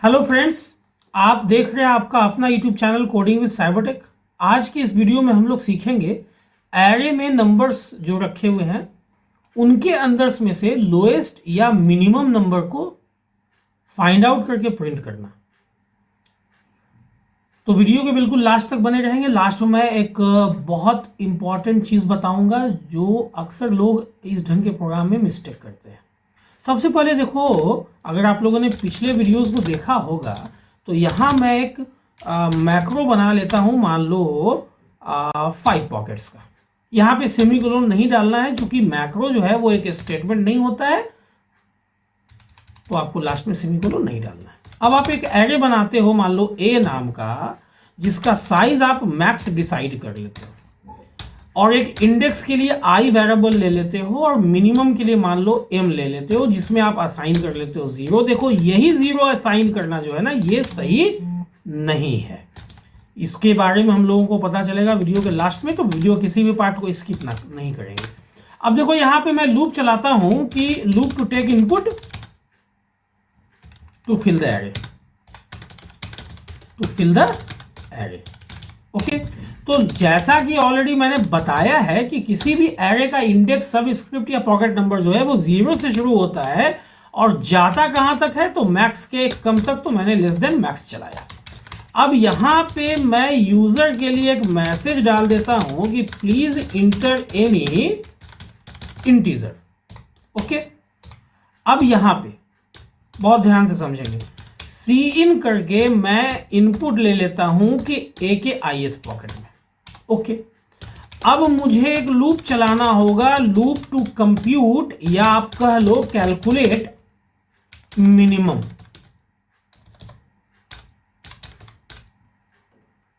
Hello friends, आप देख रहे हैं आपका अपना YouTube channel coding with Cybertech. आज की इस वीडियो में हम लोग सीखेंगे एरे में नंबर्स जो रखे हुए हैं उनके अंदर में से लोएस्ट या मिनिमम नंबर को फाइंड आउट करके प्रिंट करना। तो वीडियो के बिल्कुल लास्ट तक बने रहेंगे। लास्ट में मैं एक बहुत इंपॉर्टेंट चीज़ बताऊंगा जो अक्सर लोग इस ढंग के प्रोग्राम में मिस्टेक करते हैं। सबसे पहले देखो, अगर आप लोगों ने पिछले वीडियोस को देखा होगा तो यहाँ मैं एक मैक्रो बना लेता हूँ, मान लो 5 पॉकेट्स का। यहाँ पे सेमीकोलन नहीं डालना है क्योंकि मैक्रो जो है वो एक स्टेटमेंट नहीं होता है, तो आपको लास्ट में सेमीकोलन नहीं डालना है। अब आप एक एरे बनाते हो, मान लो ए नाम का, जिसका साइज आप मैक्स डिसाइड कर लेते हो और एक इंडेक्स के लिए आई वेरिएबल ले लेते हो और मिनिमम के लिए मान लो एम ले लेते हो, जिसमें आप असाइन कर लेते हो 0। देखो, यही 0 असाइन करना जो है ना, ये सही नहीं है। इसके बारे में हम लोगों को पता चलेगा वीडियो के लास्ट में, तो वीडियो किसी भी पार्ट को स्किप नहीं करेंगे। अब देखो, यहां पे मैं लूप चलाता हूं कि loop to take input to fill the array, okay. तो जैसा कि ऑलरेडी मैंने बताया है कि किसी भी एरे का इंडेक्स, सब स्क्रिप्ट या पॉकेट नंबर जो है वो 0 से शुरू होता है और जाता कहां तक है, तो मैक्स के कम तक, तो मैंने लेस देन मैक्स चलाया। अब यहां पे मैं यूजर के लिए एक मैसेज डाल देता हूं कि please inter any integer, okay. अब यहां पे बहुत ध्यान से समझेंगे, सी इन करके मैं इनपुट ले लेता हूं कि ए के ith पॉकेट में, ओके। अब मुझे एक लूप चलाना होगा, लूप टू कंप्यूट या आप कह लो कैलकुलेट मिनिमम,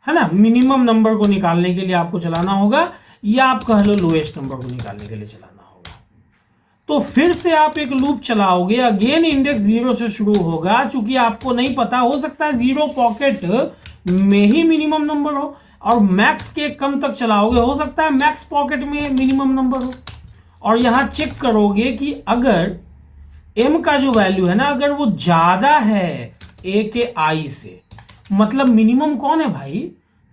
है ना। मिनिमम नंबर को निकालने के लिए आपको चलाना होगा, या आप कह लो लोएस्ट नंबर को निकालने के लिए चलाना होगा। तो फिर से आप एक लूप चलाओगे, अगेन इंडेक्स 0 से शुरू होगा। चूंकि आपको नहीं पता, हो सकता है 0 पॉकेट में ही मिनिमम नंबर हो, और मैक्स के कम तक चलाओगे, हो सकता है मैक्स पॉकेट में मिनिमम नंबर हो। और यहां चेक करोगे कि अगर m का जो वैल्यू है ना, अगर वो ज्यादा है a के i से, मतलब मिनिमम कौन है भाई,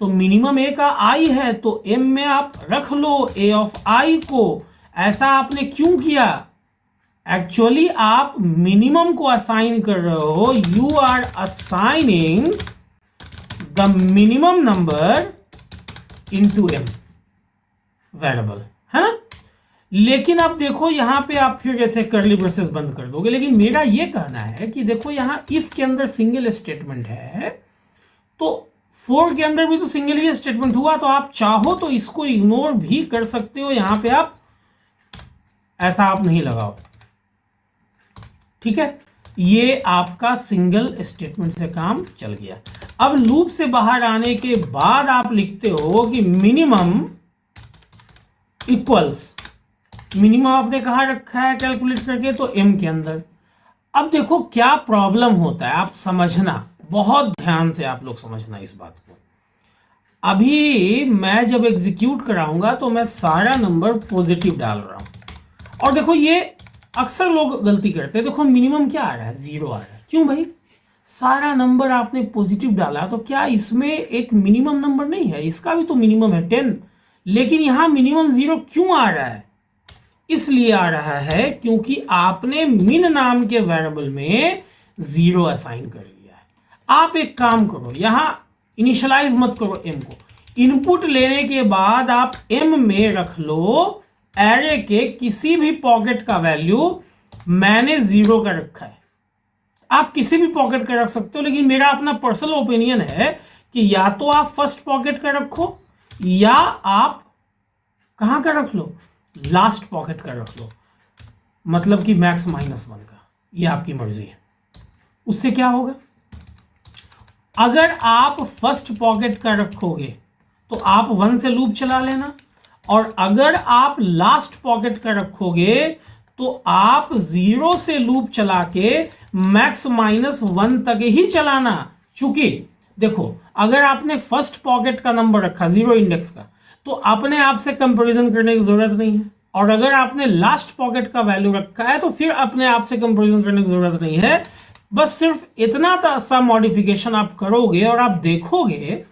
तो मिनिमम a का i है, तो m में आप रख लो a ऑफ i को। ऐसा आपने क्यों किया? एक्चुअली आप मिनिमम को असाइन कर रहे हो, you are assigning the minimum number into m variable, है ना। लेकिन अब देखो, यहां पे आप फिर ऐसे करली ब्रेसेस बंद कर दोगे। लेकिन मेरा ये कहना है कि देखो, यहां इफ के अंदर सिंगल स्टेटमेंट है, तो फोर के अंदर भी तो सिंगल ही स्टेटमेंट हुआ, तो आप चाहो तो इसको इग्नोर भी कर सकते हो। यहां पे आप ऐसा आप नहीं लगाओ, ठीक है। ये आपका सिंगल स्टेटमेंट से काम चल गया। अब लूप से बाहर आने के बाद आप लिखते हो कि मिनिमम इक्वल्स, मिनिमम आपने कहां रखा है कैलकुलेट करके, तो m के अंदर। अब देखो क्या प्रॉब्लम होता है, आप समझना, बहुत ध्यान से आप लोग समझना इस बात को। अभी मैं जब एग्जीक्यूट कराऊंगा तो मैं सारा नंबर पॉजिटिव डाल रहा हूं, और देखो ये अक्सर लोग गलती करते हैं। देखो मिनिमम क्या आ रहा है, 0 आ रहा है। क्यों भाई? सारा नंबर आपने पॉजिटिव डाला, तो क्या इसमें एक मिनिमम नंबर नहीं है? इसका भी तो मिनिमम है 10, लेकिन यहां मिनिमम 0 क्यों आ रहा है? इसलिए आ रहा है क्योंकि आपने मिन नाम के वेरिएबल में 0 असाइन कर लिया है। आप एक काम करो, यहां इनिशियलाइज मत करो m को, इनपुट लेने के बाद आप m में रख लो एरे के किसी भी पॉकेट का वैल्यू। मैंने 0 का रखा है, आप किसी भी पॉकेट का रख सकते हो, लेकिन मेरा अपना पर्सनल ओपिनियन है कि या तो आप फर्स्ट पॉकेट का रखो, या आप कहां का रख लो, लास्ट पॉकेट का रख लो, मतलब कि मैक्स -1 का। ये आपकी मर्जी है। उससे क्या होगा, अगर आप फर्स्ट पॉकेट का रखोगे तो आप 1 से लूप चला लेना, और अगर आप लास्ट पॉकेट का रखोगे तो आप 0 से लूप चला के मैक्स -1 तक ही चलाना। चूंकि देखो, अगर आपने फर्स्ट पॉकेट का नंबर रखा 0 इंडेक्स का, तो अपने आप से कंपैरिजन करने की जरूरत नहीं है। और अगर आपने लास्ट पॉकेट का वैल्यू रखा है तो फिर अपने आप से कंपैरिजन करने की जरूरत नहीं है। बस सिर्फ इतना सा मॉडिफिकेशन आप करोगे और आप देखोगे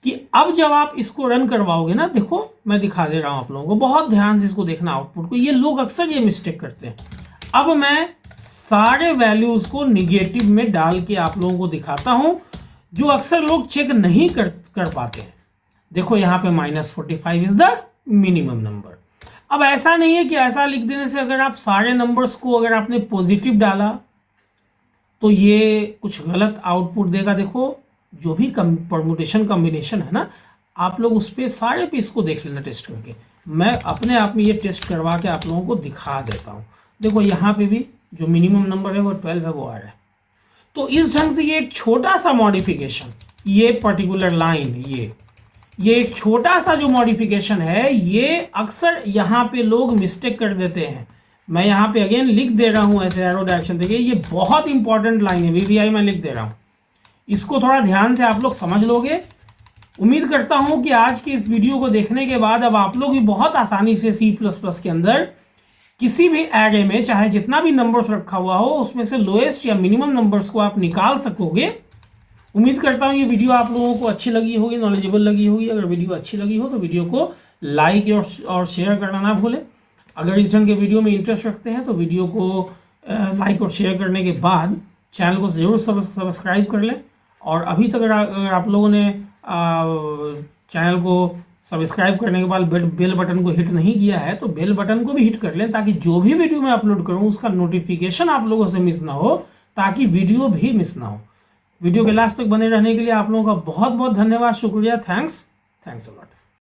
कि अब जब आप इसको रन करवाओगे ना, देखो मैं दिखा दे रहा हूं आप लोगों को, बहुत ध्यान से इसको देखना आउटपुट को। ये लोग अक्सर ये मिस्टेक करते हैं। अब मैं सारे वैल्यूज को निगेटिव में डाल के आप लोगों को दिखाता हूं, जो अक्सर लोग चेक नहीं कर पाते हैं। देखो यहाँ पे -45 इज द मिनिमम नंबर। अब ऐसा नहीं है कि ऐसा लिख देने से अगर आप सारे नंबर्स को अगर आपने पॉजिटिव डाला तो ये कुछ गलत आउटपुट देगा। देखो जो भी परमुटेशन कॉम्बिनेशन है ना, आप लोग उस पर सारे पे इसको देख लेना टेस्ट करके। मैं अपने आप में ये टेस्ट करवा के आप लोगों को दिखा देता हूँ। देखो यहाँ पे भी जो मिनिमम नंबर है वो 12 है, वो आ रहा है। तो इस ढंग से ये एक छोटा सा मॉडिफिकेशन, ये पर्टिकुलर लाइन, ये एक छोटा सा जो मॉडिफिकेशन है, ये अक्सर यहाँ पे लोग मिस्टेक कर देते हैं। मैं यहाँ पे अगेन लिख दे रहा हूँ ऐसे एरो डायरेक्शन देखिए, ये बहुत इंपॉर्टेंट लाइन है, VVI में लिख दे रहा हूँ। इसको थोड़ा ध्यान से आप लोग समझ लोगे। उम्मीद करता हूँ कि आज के इस वीडियो को देखने के बाद अब आप लोग भी बहुत आसानी से C++ के अंदर किसी भी एरे में चाहे जितना भी नंबर्स रखा हुआ हो उसमें से लोएस्ट या मिनिमम नंबर्स को आप निकाल सकोगे। उम्मीद करता हूँ ये वीडियो आप लोगों को अच्छी लगी होगी, नॉलेजेबल लगी होगी। अगर वीडियो अच्छी लगी हो तो वीडियो को लाइक और शेयर करना ना भूलें। अगर इस ढंग के वीडियो में इंटरेस्ट रखते हैं तो वीडियो को लाइक और शेयर करने के बाद चैनल को ज़रूर सब्सक्राइब कर लें। और अभी तक अगर आप लोगों ने चैनल को सब्सक्राइब करने के बाद बेल बटन को हिट नहीं किया है तो बेल बटन को भी हिट कर लें, ताकि जो भी वीडियो मैं अपलोड करूं उसका नोटिफिकेशन आप लोगों से मिस ना हो, ताकि वीडियो भी मिस ना हो। वीडियो के लास्ट तक बने रहने के लिए आप लोगों का बहुत बहुत धन्यवाद, शुक्रिया, थैंक्स अ लॉट।